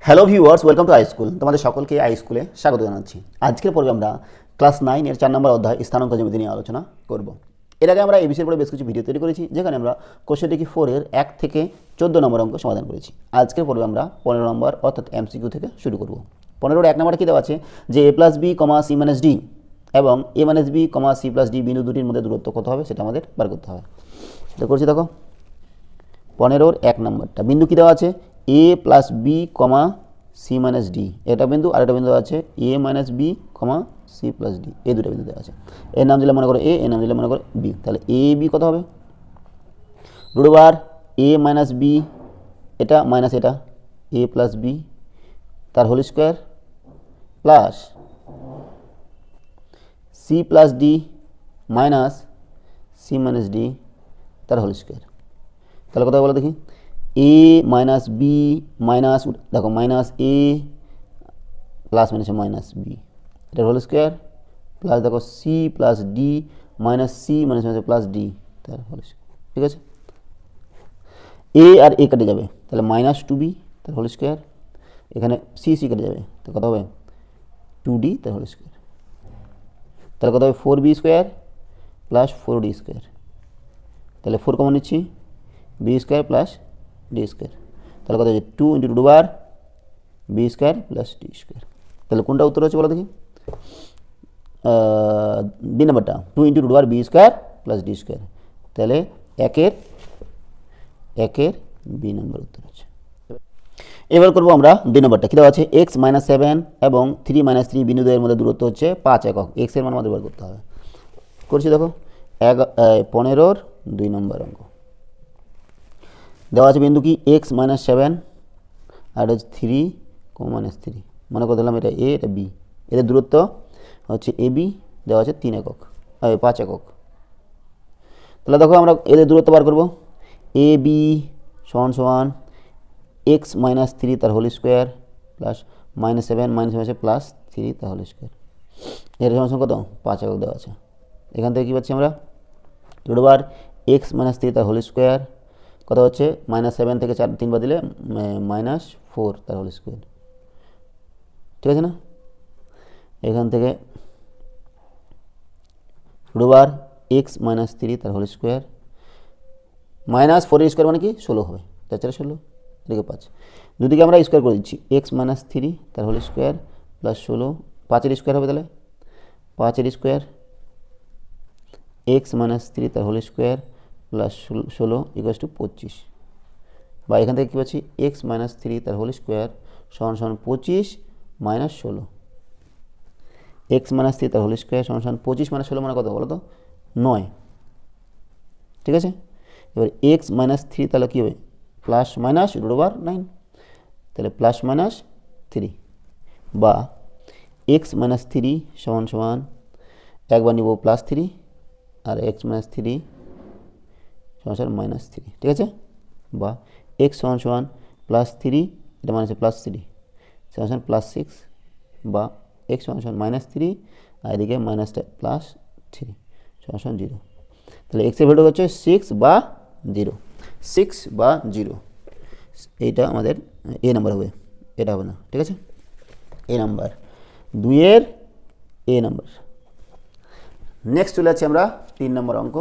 Hello viewers, welcome to I school. তোমাদের সকলকে I স্কুলে স্বাগত জানাচ্ছি। আজকের পর্বে আমরা ক্লাস 9 এর 4 নম্বর অধ্যায় স্থানাঙ্ক জ্যামিতি নিয়ে আলোচনা করব। এর আগে আমরা এই বিষয়ের উপরে বেশ কিছু ভিডিও তৈরি করেছি, যেখানে আমরা কোশ্চেন দেখি 4 এর 1 থেকে 14 নম্বর অঙ্ক সমাধান করেছি। আজকের পর্বে আমরা 15 নম্বর অর্থাৎ এমসিকিউ থেকে শুরু করব। 15 1 নম্বরে কী দেওয়া আছে যে a plus B comma C minus D এবং a minus B comma C plus D বিন্দু দুটির মধ্যে দূরত্ব কত হবে সেটা আমাদের বার করতে হবে। তো করছি, দেখো 15 1 নম্বরটা বিন্দু কী দেওয়া আছে a plus B comma C minus D, এটা বিন্দু, আর একটা বিন্দু আছে A minus B comma C plus D, এই দুটো বিন্দু দেওয়া আছে। এর নাম দিলে মনে করো এ, এর নাম দিলে মনে করো বি। তাহলে এ বি কত হবে? রুটবার এ মাইনাস বি, এটা মাইনাস এটা এ প্লাস বি তার whole square plus C plus D minus C minus D তার হোল স্কোয়ার। তাহলে কত বলো দেখি, এ মাইনাস বি মাইনাস, দেখো minus A plus minus B এটার হোল স্কোয়ার প্লাস দেখো C plus D minus C minus plus D তার whole square. ঠিক আছে, এ আর এ কেটে যাবে, তাহলে মাইনাস 2b তার হোল স্কোয়ার, এখানে সি সি কেটে যাবে, তো কত হবে 2d তার হোল স্কোয়ার। তাহলে কত হবে 4b square plus 4d square. তাহলে 4 কমন নিচ্ছি, B square plus D square. তাহলে কত হচ্ছে 2 into root bar B square plus D square. তাহলে কোনটা উত্তর হচ্ছে বলো দেখি, বি নাম্বারটা 2 into root bar B square plus D square. তাহলে একের বি নম্বর উত্তর হচ্ছে। এবার করবো আমরা 2 নম্বরটা। কী দেওয়া আছে এক্স মাইনাস 7 এবং 3 মাইনাস 3 বিন্দুদের মধ্যে দূরত্ব হচ্ছে 5 একক। এক্স এর মান আমাদের বার করতে হবে। করছি, দেখো 15 2 নম্বর অঙ্ক দেওয়া আছে বিন্দু কি এক্স মাইনাস 7 আর হচ্ছে 3 মাইনাস 3, মনে করে দিলাম এটা এ এটা বি, এদের দূরত্ব হচ্ছে এ বি, দেওয়া আছে 3 একক 5 একক। তাহলে দেখো আমরা এদের দূরত্ব বার করবো, এ বি সমান সমান এক্স মাইনাস 3 তার whole square plus minus 7 minus plus 3 তার হোল স্কোয়ার। এর সমান কত 5 একক দেওয়া আছে। এখান থেকে কী পাচ্ছি আমরা, রুট বার এক্স মাইনাস 3 তার হোল স্কোয়ার কত হচ্ছে মাইনাস 7 থেকে 3 বাদ দিলে মাইনাস 4 তার হোল স্কোয়ার। ঠিক আছে না, এখান থেকে রুট বার এক্স মাইনাস 3 তার হোল স্কোয়ার মাইনাস 4 স্কোয়ার মানে কি 16 হবে, 4 16 এদিকে 5, দুদিকে আমরা স্কোয়ার করে দিচ্ছি, এক্স মাইনাস 3 তার হোল স্কোয়ার প্লাস 16, 5 স্কোয়ার হবে, তাহলে 5 স্কোয়ার এক্স মাইনাস 3 তার whole square plus 16 equals to 25, বা এখান থেকে কী পাচ্ছি এক্স মাইনাস 3 তার হোল স্কোয়ার সমান সমান 25 মাইনাস 16, এক্স মাইনাস 3 তার হোল স্কোয়ার সমান সমান 25 মাইনাস 16 মানে কত বলো তো 9। ঠিক আছে, এবার এক্স মাইনাস 3 তাহলে কী হবে প্লাস মাইনাস রুট ওভার 9, তাহলে প্লাস মাইনাস 3, বা এক্স মাইনাস 3 সমান সমান একবার নিব প্লাস 3 আর এক্স মাইনাস 3 সমান সমান মাইনাস 3। ঠিক আছে, বা এক্স সমান সমান প্লাস 3 এটা মানে প্লাস 3 সমান সমান প্লাস 6, বা এক্স সমান সমান মাইনাস 3 আর এদিকে মাইনাসটা প্লাস 3 সমান সমান 0। তাহলে এক্সের ভ্যালু হচ্ছে 6 বা 0, 6 বা 0, এইটা আমাদের এ নাম্বার হবে, এটা হবে না। ঠিক আছে, এ নাম্বার 2 এর এ নাম্বার। নেক্সট চলে যাচ্ছি আমরা 3 নম্বর অঙ্ক।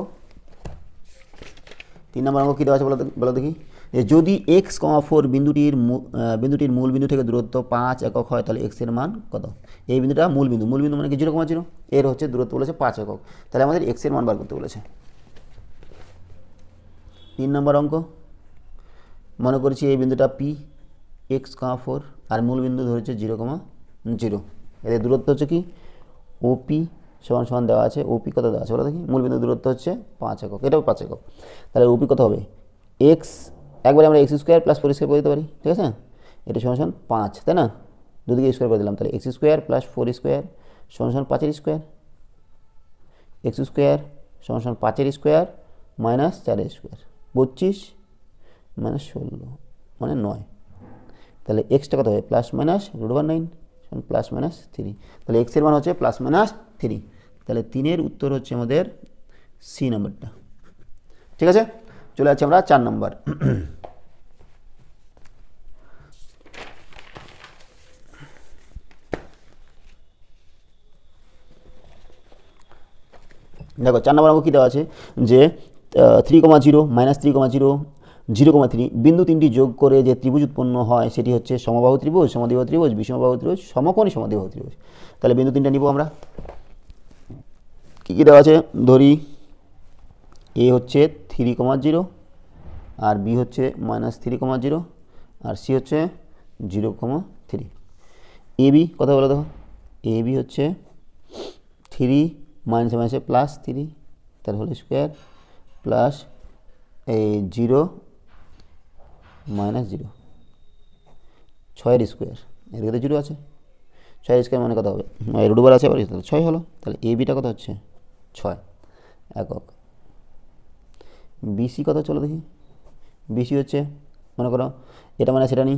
3 নম্বর অঙ্ক কী দেওয়া আছে বলো দেখি, যে যদি এক্স কমা 4 বিন্দুটির মূল বিন্দু থেকে দূরত্ব 5 একক হয় তাহলে এক্স এর মান কত? এই বিন্দুটা মূল বিন্দু মানে কি 0,0, এর হচ্ছে দূরত্ব বলেছে 5 একক, তাহলে আমাদের এক্স এর মান বার করতে বলেছে। 3 নম্বর অঙ্ক, মনে করছি এই বিন্দুটা পি এক্স কমা 4 আর মূল বিন্দু ধরেছে 0,0, এদের দূরত্ব হচ্ছে কি ওপি সমান সমান দেওয়া আছে, ওপি কত দেওয়া আছে বলো দেখি, মূল বিন্দু দূরত্ব হচ্ছে 5 একক, এটাও 5 একক, তাহলে ওপি কত হবে এক্স, একবারে আমরা এক্স স্কোয়ার প্লাস 4 স্কোয়ার করে দিতে পারি। ঠিক আছে, এটা সমান সমান 5, তাই না, দুদিকে স্কোয়ার করে দিলাম, তাহলে এক্স স্কোয়ার প্লাস 4 স্কোয়ার সমান সমান 5 স্কোয়ার, এক্স স্কোয়ার সমান সমান 5 স্কোয়ার মাইনাস 4 স্কোয়ার 25 মাইনাস 16 মানে 9, তাহলে এক্সটা কত হবে plus minus root over 9 plus minus 3, তাহলে এক্সের মান হচ্ছে প্লাস মাইনাস 3, তাহলে 3-এর উত্তর হচ্ছে আমাদের সি নাম্বারটা। ঠিক আছে, চলে যাচ্ছি আমরা 4 নম্বর। দেখো 4 নম্বর অঙ্ক কী দেওয়া আছে যে 3,0 -3,0 0,3 বিন্দু তিনটি যোগ করে যে ত্রিভুজ উৎপন্ন হয় সেটি হচ্ছে সমবাহু ত্রিভুজ, সমদ্বিবাহু ত্রিভুজ, বিষমবাহু ত্রিভুজ, সমকোণী সমদ্বিবাহু ত্রিভুজ। তাহলে বিন্দু তিনটা নিব আমরা। কী কী দেওয়া আছে ধরি, এ হচ্ছে 3,0 আর বি হচ্ছে -3,0 আর সি হচ্ছে 0,3। এ বি কথা বলে দেখো, এ বি হচ্ছে 3 মাইনাসে মাইনাসে +3 তার হোল স্কোয়ার প্লাস এই 0 -0 6 স্কোয়ার, এদিকে তো 0 আছে, 6 স্কোয়ার মানে কত হবে, রুট আছে আবার 6 হলো। তাহলে এ বিটা কত হচ্ছে 6 একক। বিসি কত চলো দেখি, বিসি হচ্ছে মনে করো এটা মানে সেটা নিই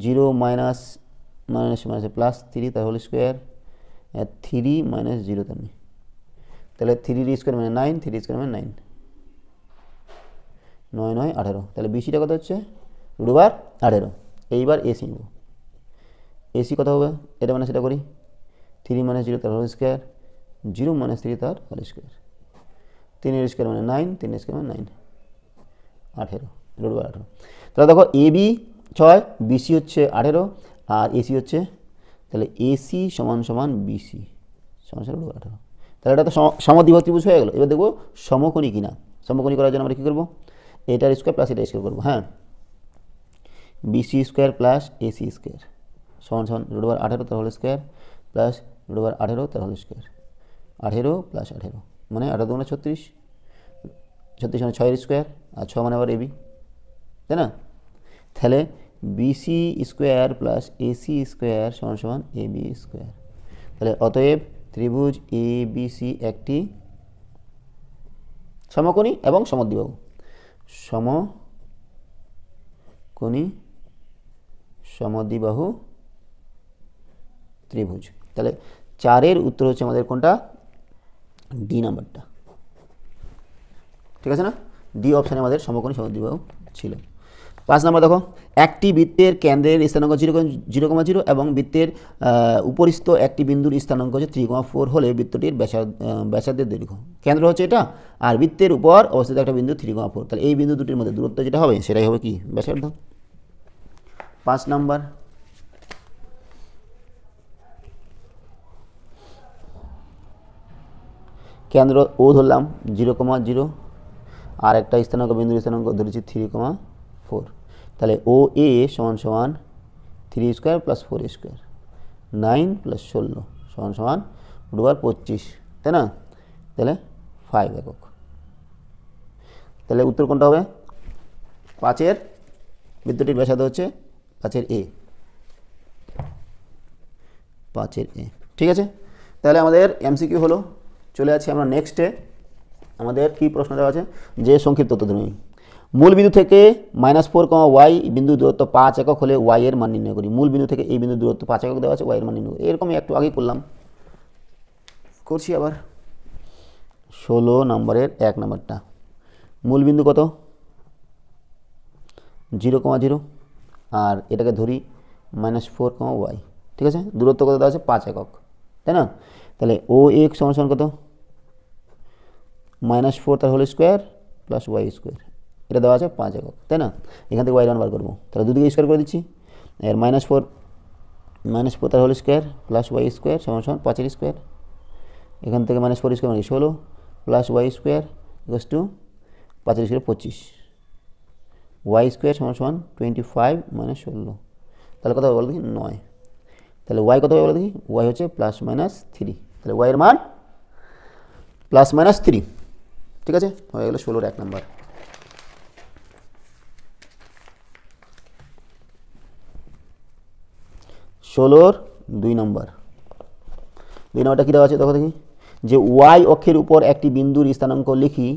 0 মাইনাসে +3 তার হোল স্কোয়ার 3 - 0 তার নিই, তাহলে 3 স্কোয়ার মানে 9, 3 স্কোয়ার মানে 9, 9 9 18। তাহলে বিসিটা কত হচ্ছে √18। এইবার এসি নেব, এসি কত হবে, এটা মানে সেটা করি 3 - 0 তার হোল স্কোয়ার 0 - 3 তার হোল স্কোয়ার, 3 স্কোয়ার মানে 9, 3 স্কোয়ার মানে 9, 18 √18। তাহলে দেখো এ বি 6, বিসি হচ্ছে 18 আর এসি হচ্ছে, তাহলে এসি সমান বিসি সমান √18। তাহলে এটা তো সমদ্বিবাহু ত্রিভুজ হয়ে গেল। এবার দেখবো সমকোণী কিনা। সমকোণী করার জন্য আমরা কী করবো, এটার স্কোয়ার প্লাস এটা স্কোয়ার করবো। হ্যাঁ, BC square plus AC square সমান √18 তার হোল স্কোয়ার প্লাস √18 তার হোল স্কোয়ার, 18 + 18 মানে 18 × 36, 36 মানে 6 স্কোয়ার আর 6 মানে আবার এবি, তাই না? তাহলে BC square plus AC square সমান এবি স্কোয়ার। তাহলে অতএব ত্রিভুজ এ বি সি একটি সমকোণী এবং সমদ্বিবাহু, সমকোণী সমদ্বিবাহু ত্রিভুজ। তাহলে 4-এর উত্তর হচ্ছে আমাদের কোনটা, ডি নাম্বারটা, ঠিক আছে না? ডি অপশানে আমাদের সমকোণী সমদ্বিবাহু ছিল। 5 নম্বর দেখো, একটি বৃত্তের কেন্দ্রের স্থানাঙ্ক 0,0 এবং বৃত্তের উপরিস্থ একটি বিন্দুর স্থানাঙ্ক হচ্ছে 3,4 হলে বৃত্তটির ব্যাসার্ধের দৈর্ঘ্য। কেন্দ্র হচ্ছে এটা আর বৃত্তের উপর অবস্থিত একটা বিন্দু 3,4, তাহলে এই বিন্দু দুটির মধ্যে দূরত্ব যেটা হবে সেটাই হবে কি ব্যাসার্ধ। 5 নম্বর, কেন্দ্র ও ধরলাম 0,0 আর একটা স্থানাঙ্ক বিন্দুর স্থানাঙ্ক ধরেছি 3,4, তাহলে ও এ সমান 3 স্কোয়ার প্লাস 4 স্কোয়ার 9 + 16 সমান √25, তাই না? তাহলে 5 একক। তাহলে উত্তর কোনটা হবে, 5-এর বৃত্তটির ব্যাসার্ধ হচ্ছে 5-এর এ, 5-এর এ, ঠিক আছে? তাহলে আমাদের এমসিকিউ হলো। চলে যাচ্ছি আমরা নেক্সটে। আমাদের কি প্রশ্ন দেওয়া আছে, যে সংক্ষিপ্ত তথ্যদ্রবী মূল বিন্দু থেকে -4, y বিন্দু দূরত্ব 5 একক হলে y এর মান নির্ণয় করি। মূল বিন্দু থেকে এই বিন্দু দূরত্ব 5 একক দেওয়া আছে, y এর মান নির্ণয় করি। এরকমই একটু আগেই করছি আবার। 16 নম্বরের 1 নম্বরটা, মূল বিন্দু কত 0,0 আর এটাকে ধরি -4, y, ঠিক আছে? দূরত্ব কত দেওয়া আছে 5 একক, তাই না? তাহলে ও এক্স সমান কত, -4 তার whole square plus y square, এটা দেওয়া আছে 5 একক, তাই না? এখান থেকে y মান বার করবো, তাহলে দুদিকে স্কোয়ার করে দিচ্ছি। এর -4 তার whole square plus y square সমান 5-এর স্কোয়ার, এখান থেকে -4 স্কোয়ার মানে 16 plus y square equals to 5-এর স্কোয়ার 25, y স্কোয়ার সমান 25 - 16, তাহলে কত হবে বলো দেখি 9। তাহলে y কত হবে বলো দেখি, y হচ্ছে +-3, তাহলে y এর মান +-3, ঠিক আছে? হয়ে গেল 16-র 1 নম্বর। 16-র 2 নম্বর। 2 নম্বরটা কী দেওয়া আছে দেখো দেখি, যে y অক্ষের উপর একটি বিন্দুর স্থানাঙ্ক লিখি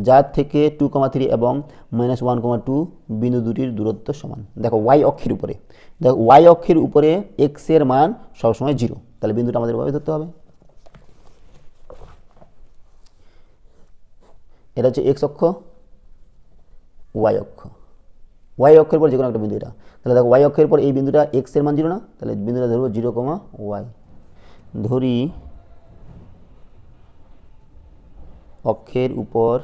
যার থেকে 2,3 এবং -1,2 বিন্দু দুটির দূরত্ব সমান। দেখো y অক্ষের উপরে, দেখো y অক্ষের উপরে x এর মান সবসময় 0, তাহলে বিন্দুটা আমাদের এভাবে ধরতে হবে। এটা হচ্ছে x অক্ষ, y অক্ষ, y অক্ষের পর যে কোনো একটা বিন্দু এটা। তাহলে দেখো y অক্ষের পর এই বিন্দুটা x এর মান 0 না, তাহলে বিন্দুটা ধরবো 0, y ধরি অক্ষের উপর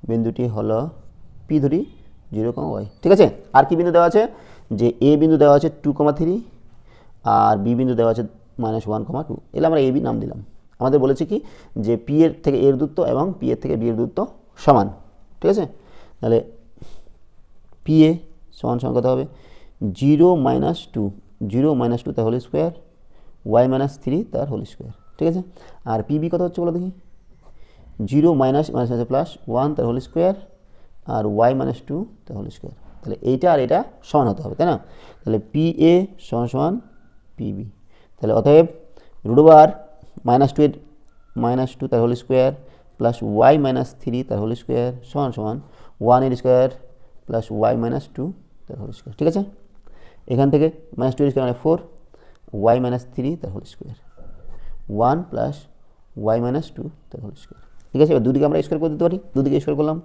বিন্দুটি হলো পি ধরি 0, y, ঠিক আছে। আর কি বিন্দু দেওয়া আছে, যে এ বিন্দু দেওয়া আছে 2,3 আর বি বিন্দু দেওয়া আছে -1,2, এলে আমরা এ বি নাম দিলাম। আমাদের বলেছে কি যে পি এর থেকে এর দূরত্ব এবং পি এর থেকে বি এর দূরত্ব সমান, ঠিক আছে। তাহলে পি এ সমান সমান কত হবে 0 - 2, 0 - 2 তার হোল স্কোয়ার, y - 3 তার হোল স্কোয়ার, ঠিক আছে। আর পি বি কত হচ্ছে বলো দেখি, 0 - প্লাস 1 তার হোল স্কোয়ার আর y - 2 তার হোল স্কোয়ার। তাহলে এইটা আর এটা সমান হতে হবে, তাই না। তাহলে পি এ সমান সমান পি বি। তাহলে অতএব √2 তার হোল স্কোয়ার প্লাস y - 3 তার হোল স্কোয়ার সমান সমান 1 এর স্কোয়ার প্লাস y - 2 তার হোল স্কোয়ার, ঠিক আছে। এখান থেকে -2 এর স্কোয়ার মানে 4, y - 3 তার হোল স্কোয়ার, 1 প্লাস y - 2 তার হোল স্কোয়ার, ঠিক আছে। এবার দুদিকে আমরা স্কোয়ার করে দিতে পারি, দুদিকে স্কোয়ার করলাম।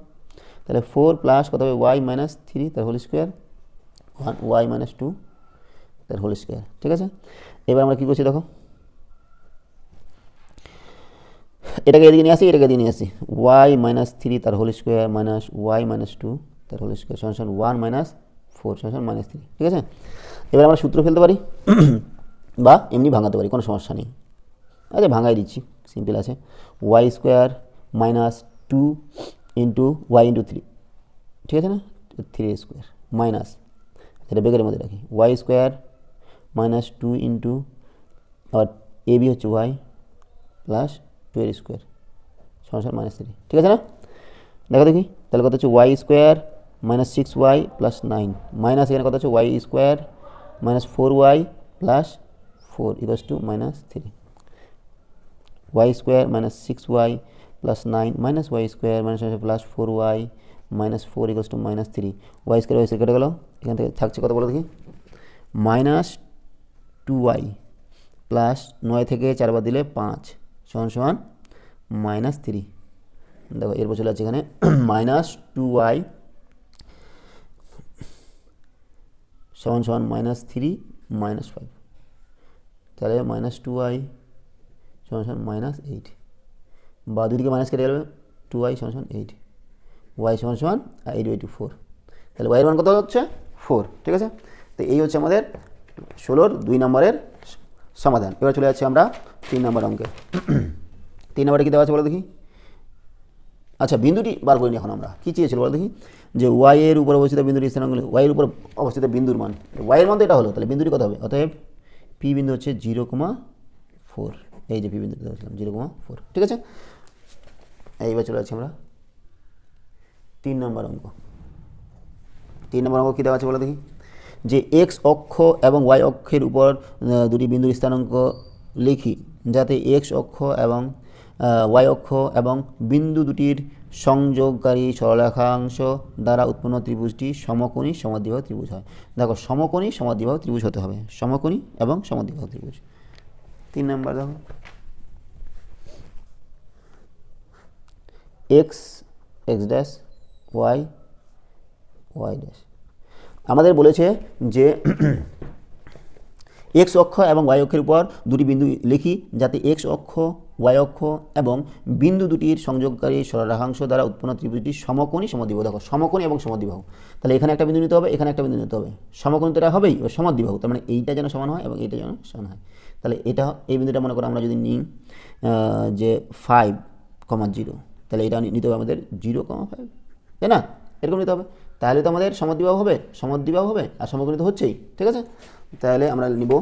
তাহলে 4 প্লাস কত হবে y - 3 তার হোল স্কোয়ার, 1 y - 2 তার হোল স্কোয়ার, ঠিক আছে। এবার আমরা কী করছি দেখো, এটাকে এদিকে নিয়ে আসি, এটাকে এদিকে নিয়ে আসি, y - 3 তার হোল স্কোয়ার মাইনাস y - 2 তার হোল স্কোয়ার সমান 1 - 4 সমান -3, ঠিক আছে। এবার আমরা সূত্র ফেলতে পারি বা এমনি ভাঙাতে পারি, কোনো সমস্যা নেই। আচ্ছা ভাঙাই দিচ্ছি, সিম্পল আছে, y square minus 2 into y into 3, ঠিক আছে না, 3 স্কোয়ার মাইনাস, এটা বেগের মধ্যে রাখি, y square minus 2 into R A B হচ্ছে y প্লাস 2 এর স্কোয়ার সমান -3, ঠিক আছে না। দেখো দেখি তাহলে কত হচ্ছে y square minus 6y plus 9 minus এখানে কত হচ্ছে y square minus 4y plus 4 equals to -3, y square minus 6y plus 9 minus y square minus plus 4y minus 4 equals to -3, y square কেটে গেল, এখান থেকে থাকছে কত বলো দেখি মাইনাস 2y প্লাস 9 থেকে 4 বার দিলে 5 সমান সমান -3। দেখো এরপর চলে যাচ্ছে এখানে -2y সমান সমান -3 -5, তাহলে -2y সমান সমান -8 বা দুদিকে মাইনাস কেটে গেলে 2y সমান সমান 8, y সমান সমান 8/4, তাহলে y এর মান কত হচ্ছে 4, ঠিক আছে। তো এই হচ্ছে আমাদের 16-র 2 নম্বরের সমাধান। এবার চলে যাচ্ছি আমরা 3 নম্বর অঙ্কে। 3 নম্বরে কী দেওয়া আছে বলো দেখি, আচ্ছা বিন্দুটি বার করিনি এখন, আমরা কী চেয়েছিল বলো দেখি, যে y এর উপর অবস্থিত বিন্দুটি স্থানাঙ্ক, y এর উপর অবস্থিত বিন্দুর মান, y এর মান তো এটা হলো, তাহলে বিন্দুটি কত হবে, অতএব পি বিন্দু হচ্ছে 0,4, এই যে পি বিন্দু দেওয়া ছিলাম 0,4, ঠিক আছে। এইবার চলে যাচ্ছি আমরা 3 নম্বর অঙ্ক। 3 নম্বর অঙ্ক কী দেওয়া আছে বলো দেখি, যে এক্স অক্ষ এবং ওয়াই অক্ষের উপর দুটি বিন্দুর স্থানাঙ্ক লিখি, যাতে এক্স অক্ষ এবং ওয়াই অক্ষ এবং বিন্দু দুটির সংযোগকারী সরলরেখাংশ দ্বারা উৎপন্ন ত্রিভুজটি সমকোণী সমদ্বিবাহু ত্রিভুজ হয়। দেখো সমকোণী সমদ্বিবাহু ত্রিভুজ হতে হবে, সমকোণী এবং সমদ্বিবাহু ত্রিভুজ। 3 নম্বর দেখো, X X dash Y Y dash, আমাদের বলেছে যে এক্স অক্ষ এবং ওয়াই অক্ষের উপর দুটি বিন্দু লিখি, যাতে এক্স অক্ষ ওয়াই অক্ষ এবং বিন্দু দুটির সংযোগকারী সরলরেখাংশ দ্বারা উৎপন্ন ত্রিভুজটি সমকোণী সমদ্বিবাহু। দেখো সমকোণী এবং সমদ্বিবাহু, তাহলে এখানে একটা বিন্দু নিতে হবে, এখানে একটা বিন্দু নিতে হবে, সমকোণী তো এটা হবেই, এবার সমদ্বিবাহু তার মানে এইটা যেন সমান হয় এবং এইটা যেন সমান হয়। তাহলে এটা এই বিন্দুটা মনে করো আমরা যদি নিই যে 5,0, তাহলে এটা নিতে হবে আমাদের 0,5, তাই না, এরকম নিতে হবে, তাহলে তো আমাদের সমদ্বিবাহু হবে, সমদ্বিবাহু হবে আর সমকোণী তো হচ্ছেই, ঠিক আছে। তাহলে আমরা নিব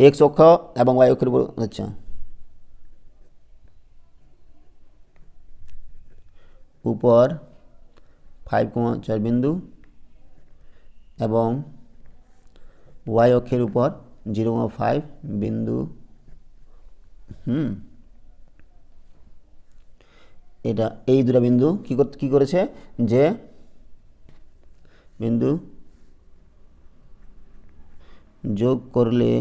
এক্স অক্ষ এবং ওয়াই অক্ষের উপর, আচ্ছা উপর 5,4 বিন্দু এবং ওয়াই অক্ষের উপর 0,5 বিন্দু, এটা এই দুটো বিন্দু কি করেছে, যে বিন্দু যোগ করলে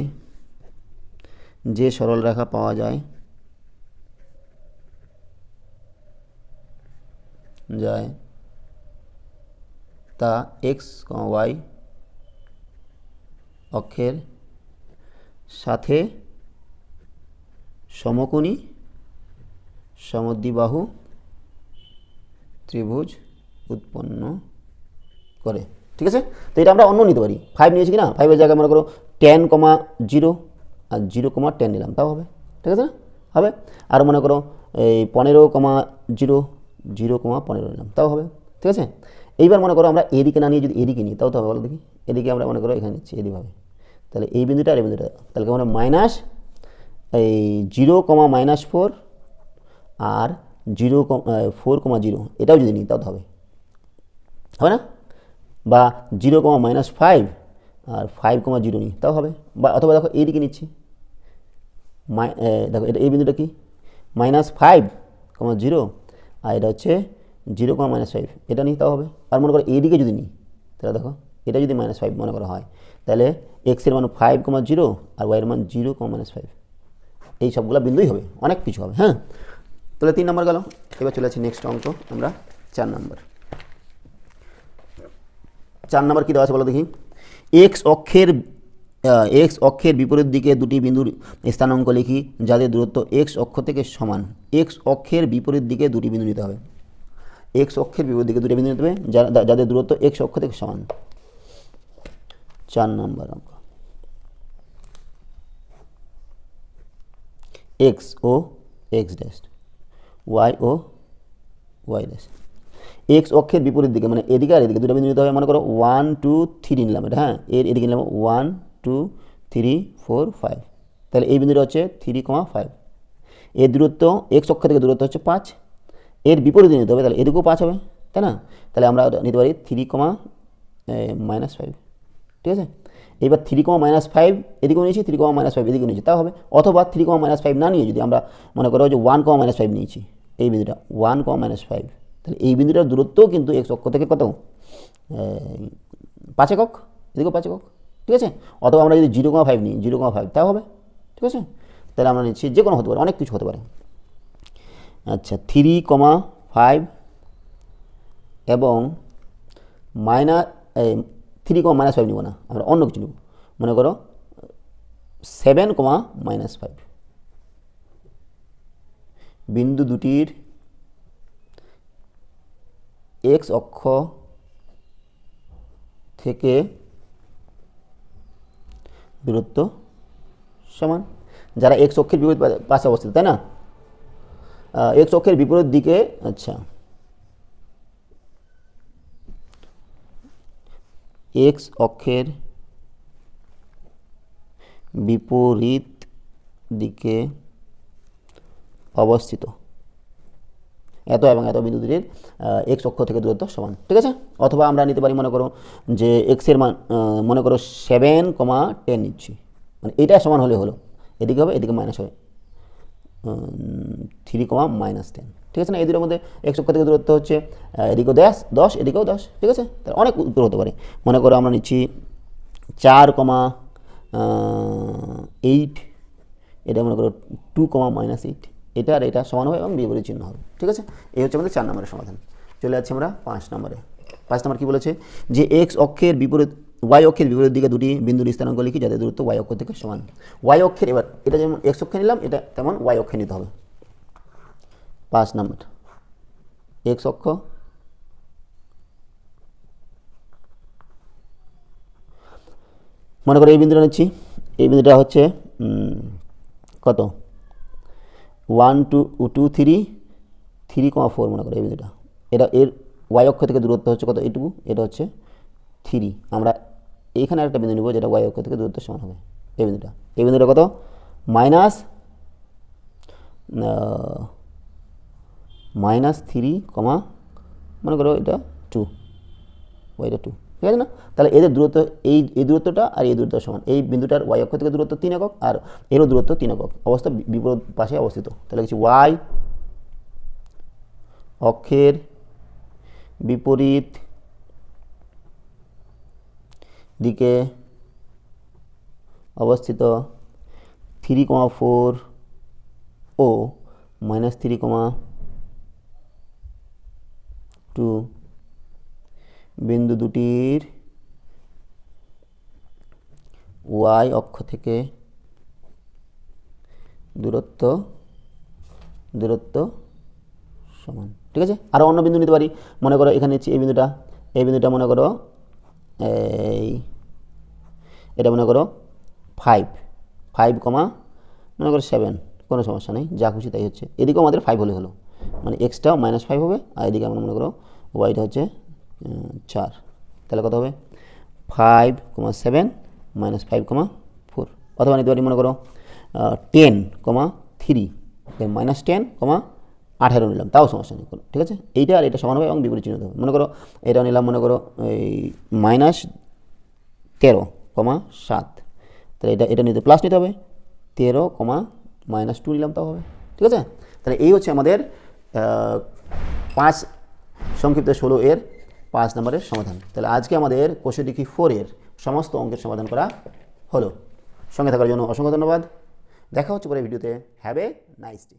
যে সরল রেখা পাওয়া যায় তা এক্স ওয়াই অক্ষের সাথে সমকোণী সমদ্বিবাহু ত্রিভুজ উৎপন্ন করে। ঠিক আছে, তো এটা আমরা অন্য নিতে পারি। 5 নিয়েছি কি না, 5-এর জায়গায় মনে করো 10,0 আর 0,10 নিলাম, তাও হবে। ঠিক আছে না, হবে। আর মনে করো এই 15,0 0,15 নিলাম, তাও হবে। ঠিক আছে, এইবার মনে করো আমরা এদিকে না নিয়ে যদি এদিকে নিই, তাও তো হবে। বলো দেখি, এদিকে আমরা মনে করো এখানে নিচ্ছি এদিকভাবে, তাহলে এই বিন্দুটা আর এই বিন্দুটা, তাহলে আমরা মাইনাস এই 0,-4 আর 4,0 এটাও যদি নিই তাও তো হবে, হবে না? বা 0,-5 আর 5,0 নিই তাও হবে। বা অথবা দেখো এইদিকে নিচ্ছি, দেখো এটা এই বিন্দুটা কি -5,0 আর এটা হচ্ছে 0,-5, এটা নিই তাও হবে। আর মনে করো এইদিকে যদি নিই, তাহলে দেখো এটা যদি -5 মনে করা হয়, তাহলে এক্সের মান 5,0 আর ওয়াইয়ের মান 0,-5, এই সবগুলো বিন্দুই হবে, অনেক কিছু হবে। হ্যাঁ, তাহলে 3 নম্বর গেল। এবার চলে আসছি নেক্সট অঙ্ক, আমরা 4 নম্বর। 4 নম্বর কী দেওয়া আছে বলো দেখি। এক্স অক্ষের বিপরীত দিকে দুটি বিন্দুর স্থানাঙ্ক লিখি যাদের দূরত্ব এক্স অক্ষ থেকে সমান। এক্স অক্ষের বিপরীত দিকে দুটি বিন্দু নিতে হবে। এক্স অক্ষের বিপরীত দিকে দুটি বিন্দু নিতে হবে যাদের দূরত্ব এক্স অক্ষ থেকে সমান। 4 নম্বর অঙ্ক। এক্স ও এক্স ড্যাশ, ওয়াই ও ওয়াই ড্যাশ। এক্স অক্ষের বিপরীত দিকে মানে এদিকে আর এদিকে দুটো বিন্দু নিতে হবে। মনে করো 1, 2, 3 নিলাম এটা, হ্যাঁ, এর এদিকে নিলাম 1, 2, 3, 4, 5, তাহলে এই বিন্দুটা হচ্ছে 3,5। এর দূরত্ব এক্স অক্ষ থেকে দূরত্ব হচ্ছে 5, এর বিপরীতে নিতে হবে, তাহলে এদিকেও 5 হবে, তাই না? তাহলে আমরা নিতে পারি 3,-5। ঠিক আছে, এবার 3,-5 এদিকেও নিয়েছি, 3,-5 এদিকেও নিয়েছি, তাও হবে। অথবা 3,-5 না নিয়ে যদি আমরা মনে করো যে 1,-5 নিয়েছি, এই বিন্দুটা 1,-5, তাহলে এই বিন্দুটার দূরত্বও কিন্তু এক্স অক্ষ থেকে কত, 5 একক, এদিকেও 5 একক। ঠিক আছে, অথবা আমরা যদি 0,5 নিই, 0,5 তাও হবে। ঠিক আছে, তাহলে আমরা নিচ্ছি, যে কোনো হতে পারে, অনেক কিছু হতে পারে। আচ্ছা, 3,5 এবং -3,-5 নিব না, আমরা অন্য কিছু নিব। মনে করো 7,-5 বিন্দু দুটির এক্স অক্ষ থেকে দূরত্ব সমান, যারা এক্স অক্ষের বিপরীত পাশে অবস্থিত, তাই না? এক্স অক্ষের বিপরীত দিকে, আচ্ছা, এক্স অক্ষের বিপরীত দিকে অবস্থিত এত এবং এত বিন্দু দুটির এক্স অক্ষ থেকে দূরত্ব সমান। ঠিক আছে, অথবা আমরা নিতে পারি মনে করো যে এক্সের মান মনে করো 7,10 নিচ্ছি, মানে এটা সমান হলে হলো, এদিকে হবে, এদিকে মাইনাস হবে, 3,-10। ঠিক আছে না, এই দুটোর মধ্যে এক্স অক্ষ থেকে দূরত্ব হচ্ছে এদিকেও 10, এদিকেও 10। ঠিক আছে, তাহলে অনেক উত্তর হতে পারে। মনে করো আমরা নিচ্ছি 4,8, এটা মনে করো 2,-8, এটা আর এটা সমান হবে এবং বিপরীত চিহ্ন হবে। ঠিক আছে, এই হচ্ছে আমাদের 4 নম্বরের সমাধান। চলে যাচ্ছি আমরা 5 নম্বরে। 5 নম্বর কী বলেছে, যে এক্স অক্ষের বিপরীত ওয়াই অক্ষের বিপরীত দিকে দুটি বিন্দুর স্থানাঙ্ক লিখি যাদের দূরত্ব ওয়াই অক্ষ থেকে সমান। ওয়াই অক্ষের, এবার এটা যেমন এক্স অক্ষে নিলাম, এটা তেমন ওয়াই অক্ষে নিতে হবে। 5 নম্বর, এক্স অক্ষ মনে করো এই বিন্দুটা নিচ্ছি, এই বিন্দুটা হচ্ছে কত, 1, 2, 3, 3,4 মনে করো এই বিন্দুটা, এটা এর ওয়াই অক্ষ থেকে দূরত্ব হচ্ছে কত, এইটুকু, এটা হচ্ছে 3। আমরা এইখানে একটা বিন্দু নিব যেটা ওয়াই অক্ষ থেকে দূরত্ব সমান হবে, এই বিন্দুটা কত, -3, মনে করো এটা 2, ওয়াইটা 2। ঠিক আছে না, তাহলে এদের দূরত্ব এই দূরত্বটা আর এই দূরত্ব সমান। এই বিন্দুটার ওয়াই অক্ষ থেকে দূরত্ব 3 একক আর এরও দূরত্ব 3 একক, অবস্থা বিপরীত পাশে অবস্থিত। তাহলে কিছু ওয়াই অক্ষের বিপরীত দিকে অবস্থিত 3,4 ও -3,2 বিন্দু দুটির ওয়াই অক্ষ থেকে দূরত্ব দূরত্ব সমান, ঠিক আছে। আরও অন্য বিন্দু নিতে পারি, মনে করো এখানে নিচ্ছি এই বিন্দুটা মনে করো এটা মনে করো 5 কমা মনে করো 7, কোনো সমস্যা নেই, যা খুশি তাই হচ্ছে। এদিকেও আমাদের 5 হলে হলো, মানে এক্সটাও -5 হবে, আর এদিকে আমরা মনে করো ওয়াইটা হচ্ছে 4, তাহলে কত হবে 5,7 -5,4। অথবা নিতে পারি মনে করো 10,3 -10,18 নিলাম, তাও সমস্যা নেই, ঠিক আছে। এইটা আর এটা সমান হবে এবং বিপরীত চিহ্ন হবে। মনে করো এটা নিলাম মনে করো এই -13,7, তাহলে এটা নিতে প্লাস নিতে হবে, 13, -2 নিলাম, তাও হবে, ঠিক আছে। তাহলে এই হচ্ছে আমাদের 5 সংক্ষিপ্ত 16 এর 5 নম্বরের সমাধান। তাহলে আজকে আমাদের কোষাধ্যক্ষ 4 এর সমস্ত অঙ্কের সমাধান করা হলো। সঙ্গে থাকার জন্য অসংখ্য ধন্যবাদ। দেখা হচ্ছে পরে ভিডিওতে। Have a nice day.